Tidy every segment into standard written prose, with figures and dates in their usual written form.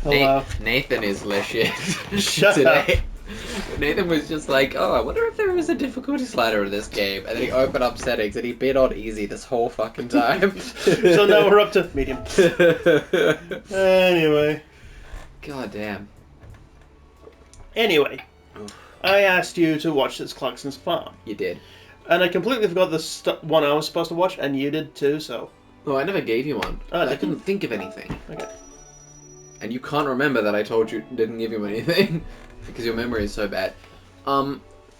Hello. Nathan is legit Shut today. Nathan was just like, oh, I wonder if there is a difficulty slider in this game. And then he opened up settings and he bid on easy this whole fucking time. So now we're up to medium. Anyway. God damn. Anyway. I asked you to watch this Clarkson's Farm. You did. And I completely forgot the one I was supposed to watch, and you did too, so... Oh, I never gave you one. Oh, I couldn't think of anything. Okay. And you can't remember that I told you didn't give you anything. Because your memory is so bad.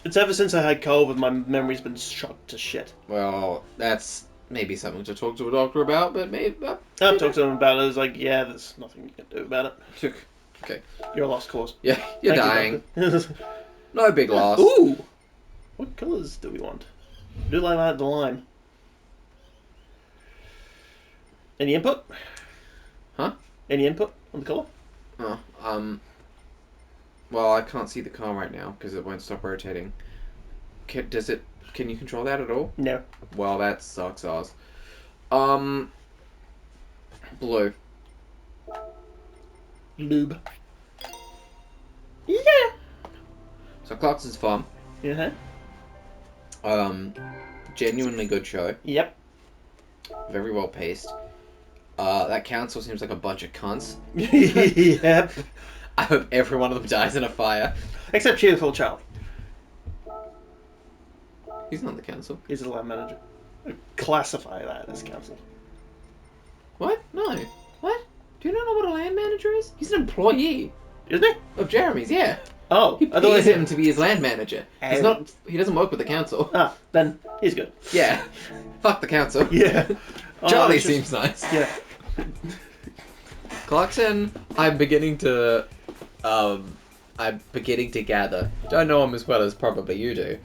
It's ever since I had COVID, my memory's been shot to shit. Well, that's maybe something to talk to a doctor about, but maybe... I've talked to him about it, it's like, yeah, there's nothing you can do about it. Okay. You're a lost cause. Yeah, you're Thank dying. You, No big loss. Ooh! What colours do we want? Do like the lime. Any input? Huh? Any input on the colour? Oh, well, I can't see the car right now because it won't stop rotating. Can you control that at all? No. Well, that sucks ass. Blue. Lube. Yeah! So Clarkson's Farm. Uh-huh. Genuinely good show. Yep. Very well paced. That council seems like a bunch of cunts. Yep. I hope every one of them dies in a fire. Except Cheerful Charlie. He's not the council. He's the lab manager. Classify that as council. What? No. What? Do you not know what a land manager is? He's an employee. Isn't he? Of Jeremy's, yeah. Oh, He I thought pays him to be his land manager. He's Oh. not. He doesn't work with the council. Ah, then he's good. Yeah. Fuck the council. Yeah. Charlie it's just- seems nice. Yeah. Clarkson, I'm beginning to gather. Don't know him as well as probably you do,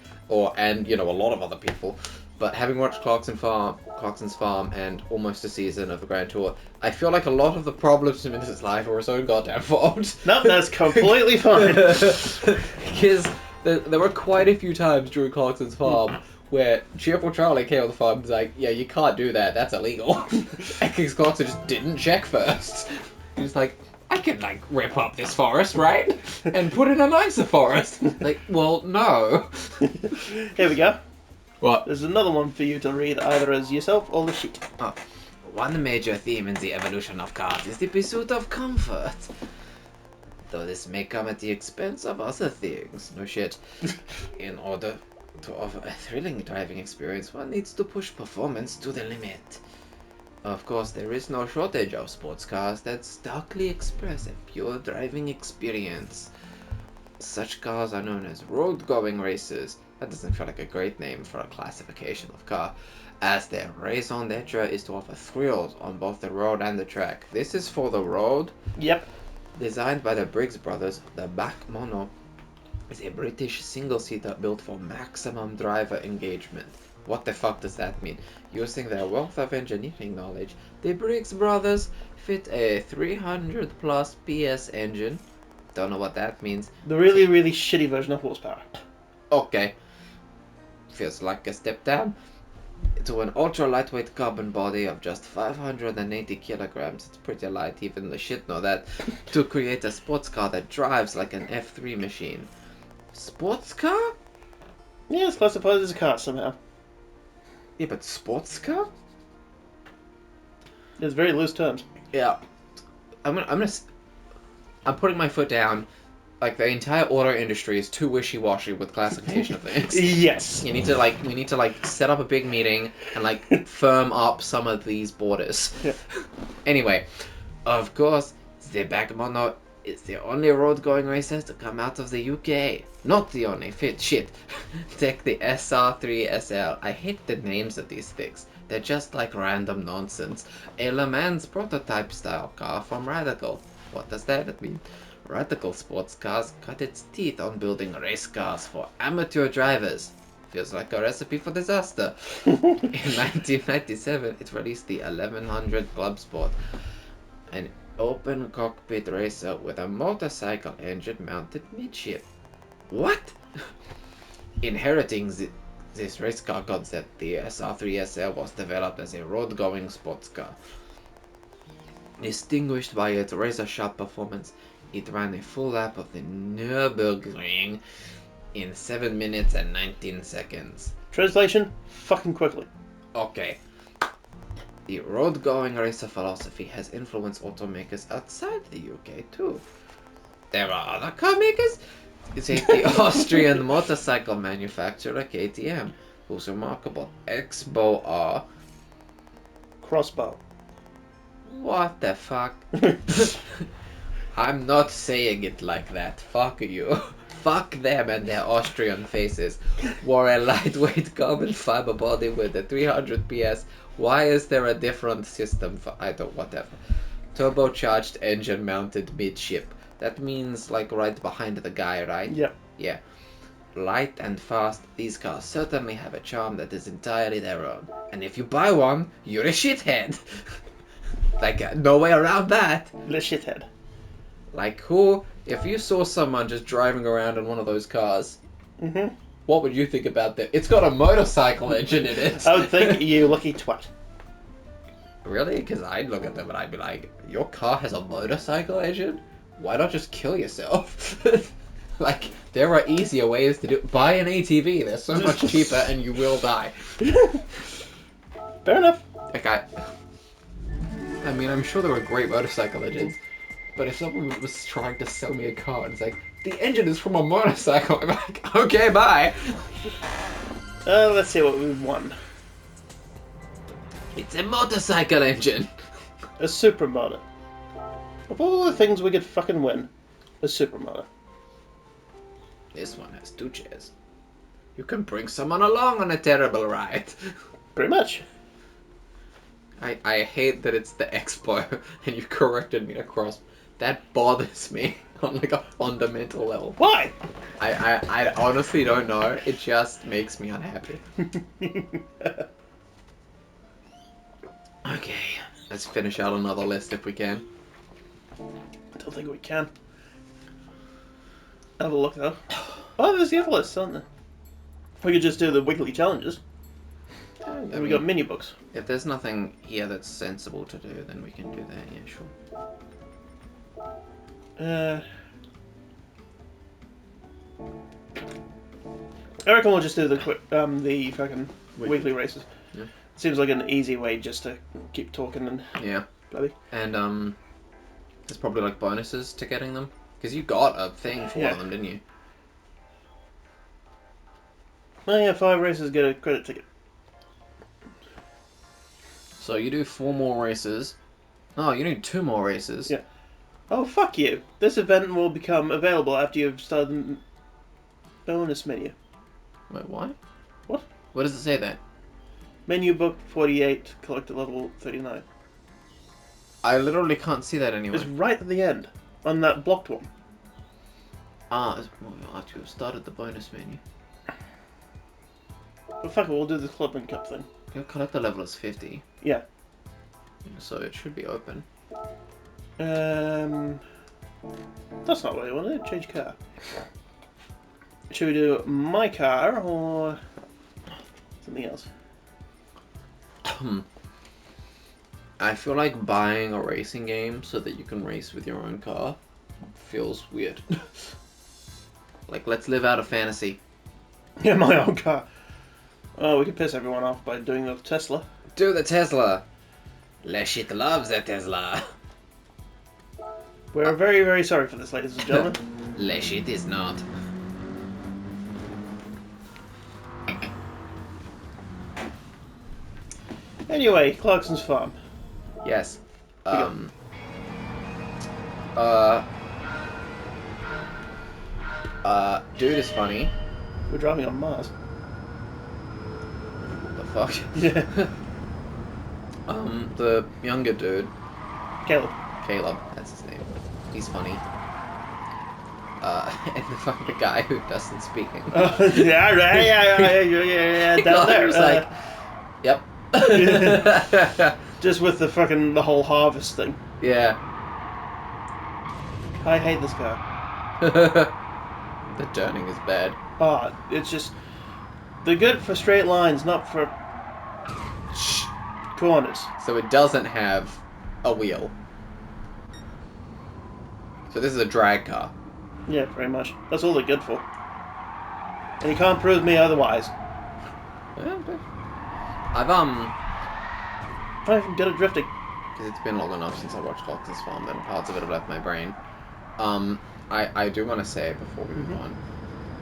and a lot of other people. But having watched Clarkson's Farm, and almost a season of the Grand Tour, I feel like a lot of the problems in his life are his own goddamn fault. No, that's completely fine. Because there were quite a few times during Clarkson's Farm where Cheerful Charlie came on the farm and was like, yeah, you can't do that, that's illegal. Because Clarkson just didn't check first. He was like, I could, rip up this forest, right? And put in a nicer forest. Like, well, no. Here we go. What? There's another one for you to read either as yourself or the sheet. Oh. One major theme in the evolution of cars is the pursuit of comfort. Though this may come at the expense of other things. No shit. In order to offer a thrilling driving experience, one needs to push performance to the limit. Of course, there is no shortage of sports cars that starkly express a pure driving experience. Such cars are known as road-going racers. That doesn't feel like a great name for a classification of car, as their raison d'etre is to offer thrills on both the road and the track. This is for the road. Yep. Designed by the Briggs brothers, the Back Mono is a British single-seater built for maximum driver engagement. What the fuck does that mean? Using their wealth of engineering knowledge, the Briggs brothers fit a 300 plus PS engine. Don't know what that means. The really, really shitty version of horsepower. Okay. Feels like a step down. To an ultra lightweight carbon body of just 580 kilograms, it's pretty light, even the shit know that, to create a sports car that drives like an F3 machine. Sports car? Yeah, it's classified as a car somehow. Yeah, but sports car? There's very loose terms. Yeah. I'm putting my foot down. Like, the entire auto industry is too wishy-washy with classification of things. Yes. We need to set up a big meeting and firm up some of these borders. Yeah. Anyway, of course, the Bagmono is the only road-going racer to come out of the UK. Not the only. Shit. Take the SR3 SL. I hate the names of these things. They're just like random nonsense. A Le Mans prototype-style car from Radical. What does that mean? Radical Sports Cars cut its teeth on building race cars for amateur drivers. Feels like a recipe for disaster. In 1997, it released the 1100 Club Sport, an open cockpit racer with a motorcycle engine mounted midship. What? Inheriting this race car concept, the SR3 SL was developed as a road-going sports car. Distinguished by its razor-sharp performance, it ran a full lap of the Nürburgring in 7 minutes and 19 seconds. Translation? Fucking quickly. Okay. The road-going racer philosophy has influenced automakers outside the UK too. There are other car makers. Take the Austrian motorcycle manufacturer KTM, whose remarkable X-Bow R. Crossbow. What the fuck? I'm not saying it like that. Fuck you. Fuck them and their Austrian faces. Wore a lightweight carbon fiber body with a 300 PS. Why is there a different system for either? Whatever. Turbocharged engine mounted midship. That means like right behind the guy, right? Yep. Yeah. Light and fast, these cars certainly have a charm that is entirely their own. And if you buy one, you're a shithead. Like, no way around that. The shithead. Like, who, if you saw someone just driving around in one of those cars, Mm-hmm. what would you think about that? It's got a motorcycle engine in it. I would think you lucky twat. Really? Because I'd look at them and I'd be like, your car has a motorcycle engine? Why not just kill yourself? Like, there are easier ways to do it. Buy an ATV, they're so much cheaper and you will die. Fair enough. Okay. I mean, I'm sure there are great motorcycle engines, but if someone was trying to sell me a car and it's like, the engine is from a motorcycle, I'm like, okay, bye. Let's see what we've won. It's a motorcycle engine. A supermotor. Of all the things we could fucking win, a supermotor. This one has 2 chairs. You can bring someone along on a terrible ride. Pretty much. I hate that it's the Expo and you corrected me to cross. That bothers me on like a fundamental level. Why? I honestly don't know. It just makes me unhappy. Okay, let's finish out another list if we can. I don't think we can. Have a look though. Oh, there's the other lists, aren't there? We could just do the weekly challenges. And we got mini books. If there's nothing here that's sensible to do, then we can do that. Yeah, sure. I reckon we'll just do the quick, the fucking weekly races. Yeah. Seems like an easy way just to keep talking and Yeah. bloody. And there's probably like bonuses to getting them because you got a thing for one of them, didn't you? Oh yeah, 5 races get a credit ticket. So you do 4 more races. Oh, you need 2 more races. Yeah. Oh, fuck you. This event will become available after you've started the bonus menu. Wait, what? What? What does it say there? Menu book 48, collector level 39. I literally can't see that anywhere. It's right at the end, on that blocked one. Ah, after you've started the bonus menu. But fuck it, we'll do the club and cup thing. Your collector level is 50. Yeah. So it should be open. That's not what I wanted. Change car. Should we do my car or something else? I feel like buying a racing game so that you can race with your own car feels weird. Like, let's live out a fantasy. Yeah, my own car. Oh, we could piss everyone off by doing the Tesla. Do the Tesla. Le shit loves the Tesla. We're very, very sorry for this, ladies and gentlemen. Le shit is not. Anyway, Clarkson's farm. Yes. Dude is funny. We're driving on Mars. What the fuck? Yeah. The younger dude, Caleb. Caleb, that's his name. He's funny. And the guy who doesn't speak English. Yeah, down there. He's like, yep. Just with the whole harvest thing. Yeah. I hate this car. The turning is bad. Oh, it's just... They're good for straight lines, not for corners. So it doesn't have a wheel. So this is a drag car. Yeah, pretty much. That's all they're good for. And you can't prove me otherwise. Yeah, but I've I'm even good at drifting. because it's been long enough since I watched Clarkson's Farm that parts of it have left my brain. I do want to say before we move on,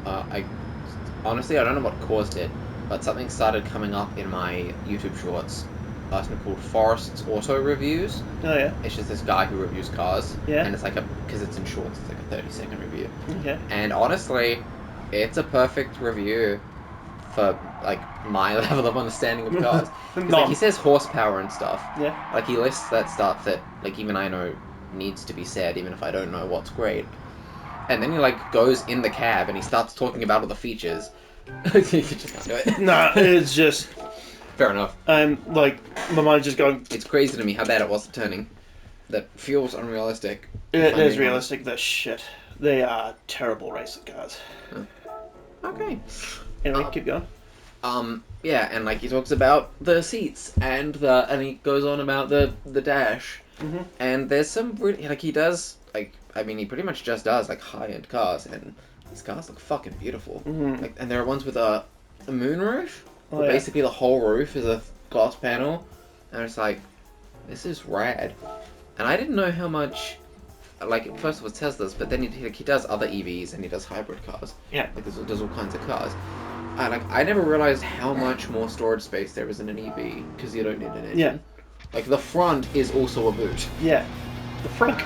I honestly I don't know what caused it, but something started coming up in my YouTube shorts. Something called Forrest's Auto Reviews. Oh yeah. It's just this guy who reviews cars. Yeah. And it's like because it's in shorts, it's like a 30-second review. Okay. And honestly, it's a perfect review for like my level of understanding of cars. 'Cause, like, he says horsepower and stuff. Yeah. Like he lists that stuff that like even I know needs to be said, even if I don't know what's great. And then he like goes in the cab and he starts talking about all the features. You just can't do it. Nah, it's just. Fair enough. I'm like, my mind's just going. It's crazy to me how bad it was at turning. That feels unrealistic. It is realistic. They're shit. They are terrible racing cars. Okay. Anyway, keep going. Yeah, and like he talks about the seats and he goes on about the dash. Mm-hmm. And there's some really, like he does like I mean he pretty much just does like high-end cars, and these cars look fucking beautiful. Mm-hmm. Like, and there are ones with a moonroof. Oh, Where yeah. basically the whole roof is a glass panel, and it's like, this is rad. And I didn't know how much, like at first it was Teslas, but then he does other EVs and he does hybrid cars. Yeah. Like does all kinds of cars. I never realized how much more storage space there is in an EV because you don't need an engine. Yeah. Like the front is also a boot. Yeah. The front.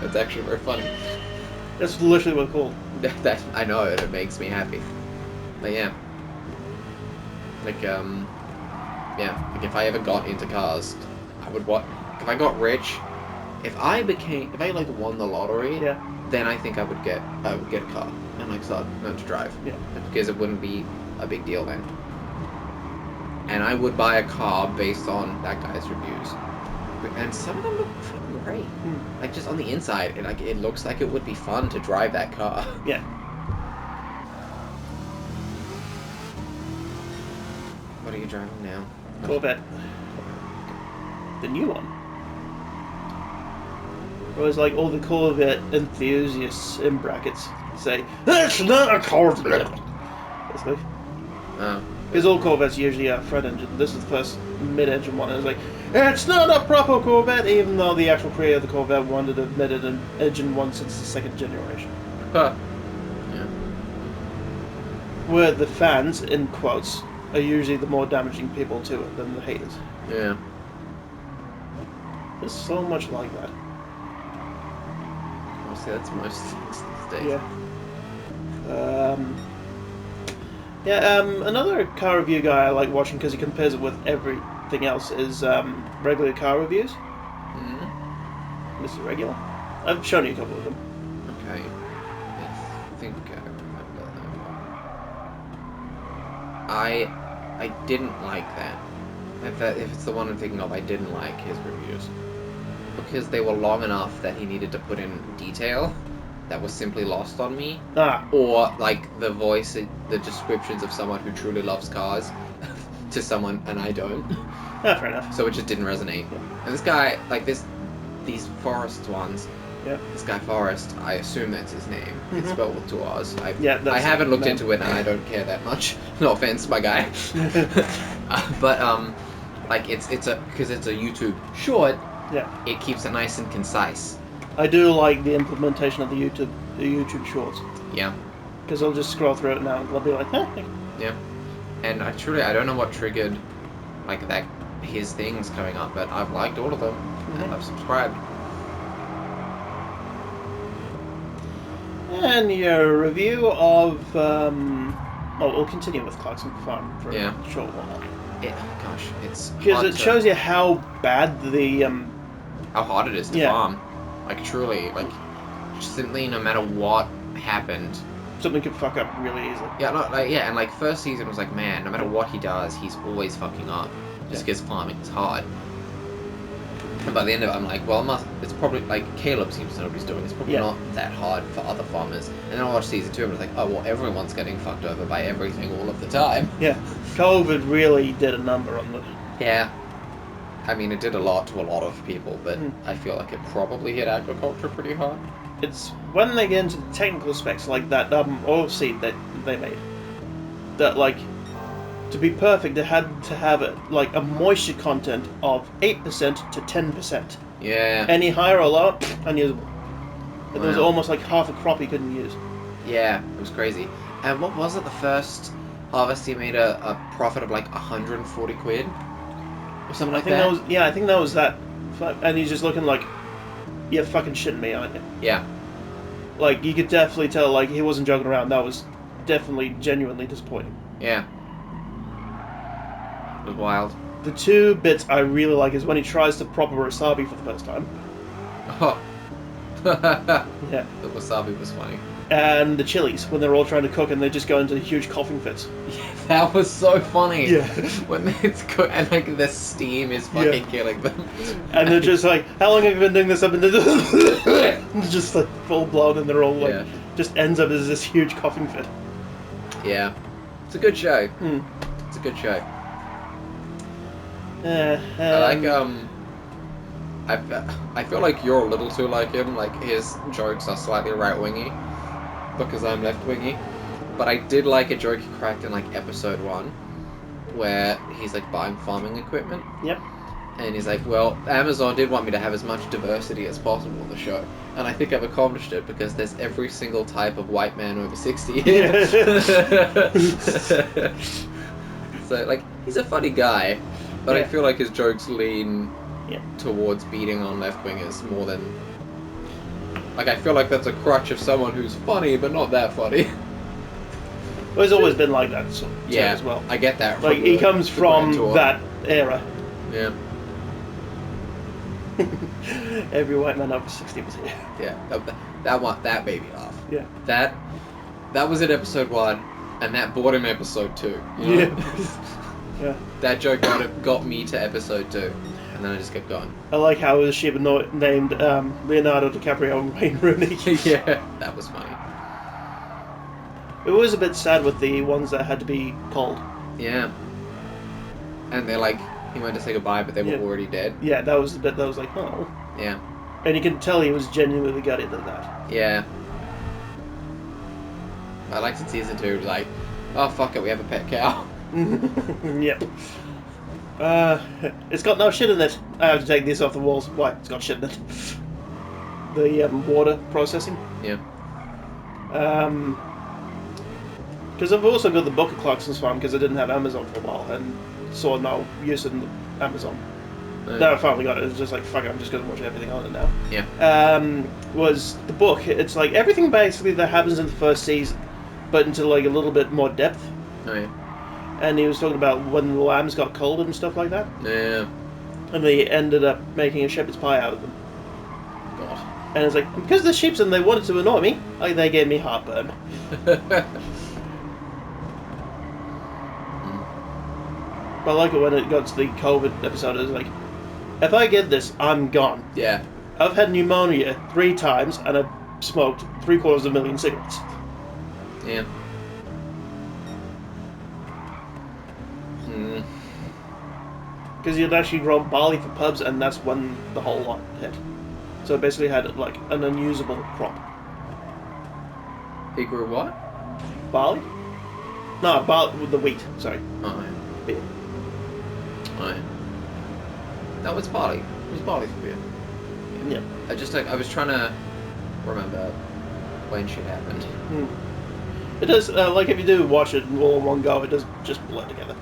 That's actually very funny. That's literally what it's called. That I know, and it makes me happy. But yeah. Like, yeah, like if I ever got into cars, I would if I got rich, if I like won the lottery, Yeah. then I think I would get a car and like start learn to drive. Yeah. Because it wouldn't be a big deal then. And I would buy a car based on that guy's reviews. And some of them look fucking great. Like just on the inside, it looks like it would be fun to drive that car. Yeah. What are you driving now? Corvette. The new one. Whereas like all the Corvette enthusiasts in brackets say, "That's not a Corvette." Basically. Oh. Because all Corvettes usually are front engine. This is the first mid-engine one. And it's like, it's not a proper Corvette, even though the actual creator of the Corvette wanted a mid-engine one since the second generation. Huh. Yeah. Where the fans, in quotes, are usually the more damaging people to it than the haters. Yeah. There's so much like that. Honestly, that's most things these days. Yeah. Another car review guy I like watching because he compares it with everything else is regular car reviews. Mm-hmm. Mr. Regular. I've shown you a couple of them. Okay. I think I remember that. I didn't like that. If it's the one I'm thinking of, I didn't like his reviews. Because they were long enough that he needed to put in detail that was simply lost on me. Or, like, the descriptions of someone who truly loves cars to someone, and I don't. Fair enough. So it just didn't resonate. And this guy, like, these Forrest ones, Yeah. this guy Forrest, I assume that's his name. It's spelled with 2 R's. I haven't looked into it, and I don't care that much. No offense, my guy. But like because it's a YouTube short. Yeah. It keeps it nice and concise. I do like the implementation of the YouTube shorts. Yeah. Because I'll just scroll through it now and I'll be like, Yeah. And I don't know what triggered like that his things coming up, but I've liked all of them and I've subscribed. And your review of we'll continue with Clarkson Farm for a short while. It's because it shows you how bad the how hard it is to farm. Like truly, like simply no matter what happened, something could fuck up really easily. Yeah, and like first season was like, man, no matter what he does, he's always fucking up. Just because farming is hard. And by the end of it, I'm like, well, it's probably like Caleb seems to know what he's doing. It's probably not that hard for other farmers. And then I watched season 2 and I was like, oh well, everyone's getting fucked over by everything all of the time. Yeah, COVID really did a number on the. Yeah, I mean, it did a lot to a lot of people, but Hmm. I feel like it probably hit agriculture pretty hard. It's when they get into the technical specs, like that oil seed that they made, that like to be perfect, they had to have like a moisture content of 8% to 10%. Yeah. Any higher or lower, unusable. It was Wow. almost like half a crop you couldn't use. Yeah, it was crazy. And what was it? The first harvest he made a profit of like 140 quid? Or something like that? I think that was that. And he's just looking like, you're fucking shitting me, aren't you? Yeah. Like, you could definitely tell, like, he wasn't joking around. That was definitely genuinely disappointing. Yeah. It was wild. The two bits I really like is when he tries to prop a wasabi for the first time. Oh. The Yeah. wasabi was funny. And the chilies, when they're all trying to cook and they just go into huge coughing fits. Yeah, that was so funny. Yeah. When it's cooked and like the steam is fucking killing them. And they're just like, how long have you been doing this? I've been doing just like full blown, and they're all like, Yeah. just ends up as this huge coughing fit. Yeah. It's a good show. Hmm. It's a good show. I I feel like you're a little too like him. Like his jokes are slightly right wingy because I'm left wingy. But I did like a joke he cracked in like episode 1 where he's like buying farming equipment. Yep. And he's like, well, Amazon did want me to have as much diversity as possible on the show. And I think I've accomplished it because there's every single type of white man over 60 here. So, like, he's a funny guy, but I feel like his jokes lean towards beating on left-wingers more than... Like, I feel like that's a crutch of someone who's funny, but not that funny. Well, he's always been like that Yeah, as well. I get that. Like, he comes from that era. Yeah. Every white man over 60 was here. Yeah, that made me laugh. Yeah. That was in episode 1, and that brought him episode 2. You know? Yeah. That joke got me to episode 2, and then I just kept going. I like how it was she named Leonardo DiCaprio and Wayne Rooney. Yeah, that was funny. It was a bit sad with the ones that had to be called. Yeah. And they're like, he went to say goodbye, but they were already dead. Yeah, that was the bit that was like, oh. Yeah. And you can tell he was genuinely gutted at that. Yeah. I liked in season 2, like, oh fuck it, we have a pet cow. Yep. It's got no shit in it. I have to take this off the walls. Why? It's got shit in it. The water processing. Yeah. Because I've also got the book of Clarkson's farm because I didn't have Amazon for a while and saw no use in Amazon. Then I finally got it. It was just like, fuck it, I'm just going to watch everything on it now. Yeah. Was the book. It's like everything basically that happens in the first season, but into like a little bit more depth. Oh yeah. And he was talking about when the lambs got cold and stuff like that. Yeah. And they ended up making a shepherd's pie out of them. God. And it's like, because the sheeps and they wanted to annoy me, like they gave me heartburn. But I like it when it got to the COVID episode. It was like, if I get this, I'm gone. Yeah. I've had pneumonia 3 times and I've smoked 750,000 cigarettes. Yeah. Because he had actually grown barley for pubs, and that's when the whole lot hit. So it basically had like an unusable crop. He grew what? Barley? No, barley with the wheat. Sorry. Oh Beer. yeah. Oh yeah. That was barley. It was barley for beer. Yeah. I was trying to remember when shit happened. It does, like if you do watch it all in one go, it does just blend together.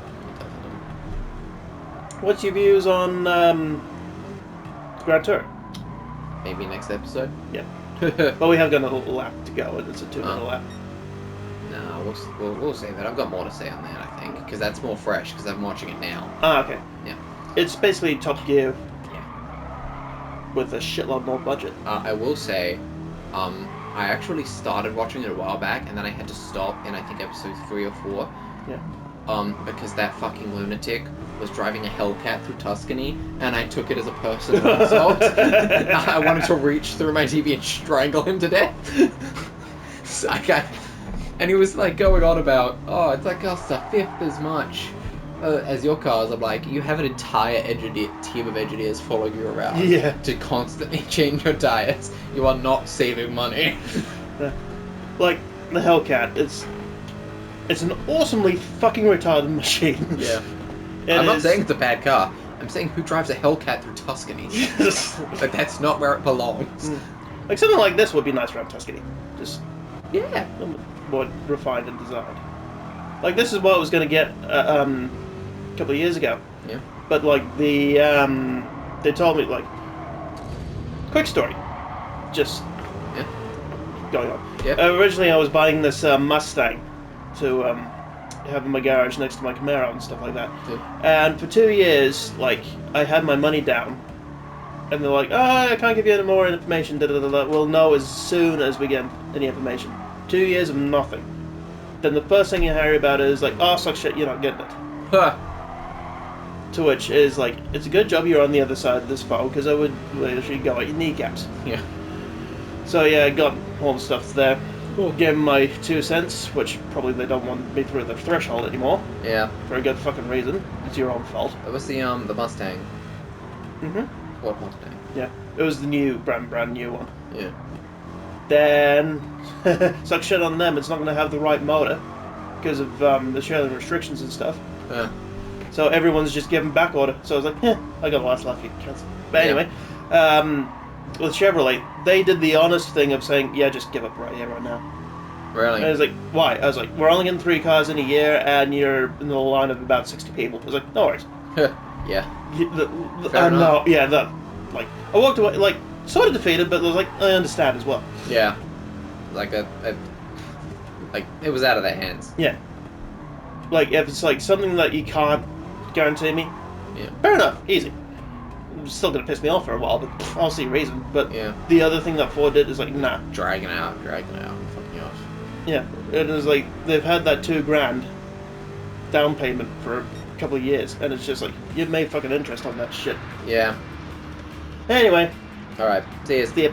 What's your views on Gran Turismo? Maybe next episode. Yeah. But we have got a little lap to go, and it's a 2-minute lap. No, we'll say that. I've got more to say on that, I think, because that's more fresh, because I'm watching it now. Ah, okay. Yeah. It's basically Top Gear Yeah. with a shitload more budget. I will say, I actually started watching it a while back, and then I had to stop in, I think, episode 3 or 4. Yeah. Because that fucking lunatic was driving a Hellcat through Tuscany, and I took it as a personal insult. I wanted to reach through my TV and strangle him to death. So and he was like going on about, oh, it's like costs a fifth as much as your cars, I'm like, you have an entire team of engineers following you around Yeah. to constantly change your tires. You are not saving money. Like, the Hellcat, it's an awesomely fucking retarded machine. Yeah. It I'm not is- saying it's a bad car. I'm saying who drives a Hellcat through Tuscany? Like, that's not where it belongs. Like, something like this would be nice around Tuscany. Just Yeah. a little bit more refined and designed. Like, this is what I was going to get a couple of years ago. Yeah. But, like, they told me, like, quick story. Just Yeah. going on. Yeah. Originally, I was buying this Mustang to have in my garage next to my Camaro and stuff like that. Yeah. And for 2 years, like, I had my money down. And they're like, I can't give you any more information, da-da-da-da. We'll know as soon as we get any information. 2 years of nothing. Then the first thing you hear about is like, oh, suck shit, you're not getting it. Huh. To which is like, it's a good job you're on the other side of this phone, because I would literally go at your kneecaps. Yeah. So yeah, I got all the stuff there. Cool. Gave them my 2 cents, which probably they don't want me through the threshold anymore. Yeah. For a good fucking reason. It's your own fault. It was the Mustang. Mm-hmm. What Mustang? Yeah. It was the new, brand new one. Yeah. Then suck shit on them. It's not going to have the right motor because of the Australian restrictions and stuff. Yeah. So everyone's just giving back order. So I was like, I got the last lucky chance. But Yeah. anyway, with Chevrolet, they did the honest thing of saying, yeah, just give up right here, right now. Really? And I was like, why? I was like, we're only getting 3 cars in a year, and you're in the line of about 60 people. I was like, no worries. Yeah. I enough. know, yeah, like, I walked away, like, sort of defeated, but I was like, I understand as well. Yeah. Like like it was out of their hands. Yeah. Like, if it's like something that you can't guarantee me, Yeah. fair enough, easy. It's still gonna piss me off for a while, but I'll see reason. But Yeah. the other thing that Ford did is like, nah. Dragging out, fucking you off. Yeah. It is like, they've had that $2,000 down payment for a couple of years, and it's just like, you've made fucking interest on that shit. Yeah. Anyway, Alright. See you. see ya.